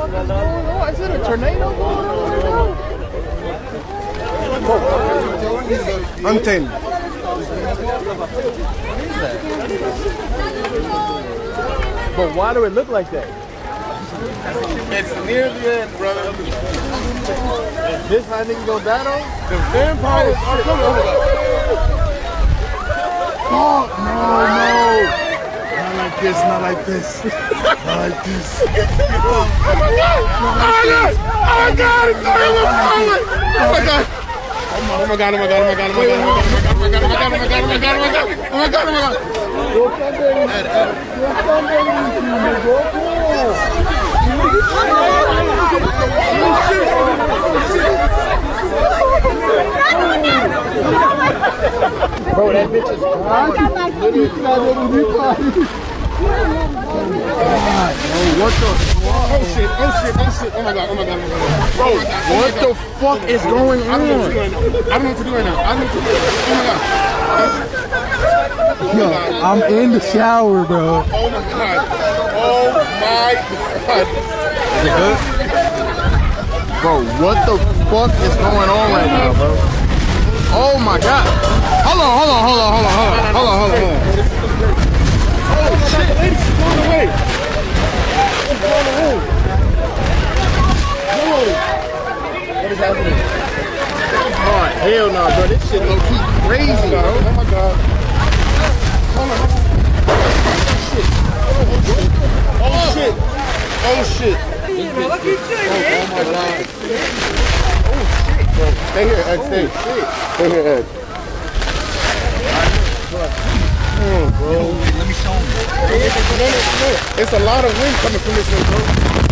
fuck is going on? Is it a tornado going on right now? Untamed. But why do it look like that? It's near the end, brother. Is this how niggas gonna die though? The vampires are coming over. Oh, no. Not like this, not like this. Not like this. Oh my god! Oh my god! It's going forward! Oh my god! Oh my god, oh my god, oh my god, oh my god, oh my god, oh my god, oh my god, oh my god, oh my god, oh my god, oh my god, oh my god. Bro, that bitch is What the? Oh shit, oh shit, oh shit, oh my god, oh my god, oh my god. Bro, What the fuck is going on? I don't know what to do right now. I don't know what to do right now. I don't know what to do. Oh my god. Yo, I'm in the shower, bro. Oh my god. Oh my god. Is it good? Bro, what the fuck is going on right now, bro? Oh my god. Hold on. Oh shit, the lady's going away. She's going away. No. What is happening? Oh, hell no, bro. This shit low key crazy, bro. Oh my god. Hold on. Oh shit. Oh shit. Oh my god. Oh shit, bro. Stay here, Ed. Stay here, Ed. Bro. Let me show him. It's a lot of wind coming from this way, bro.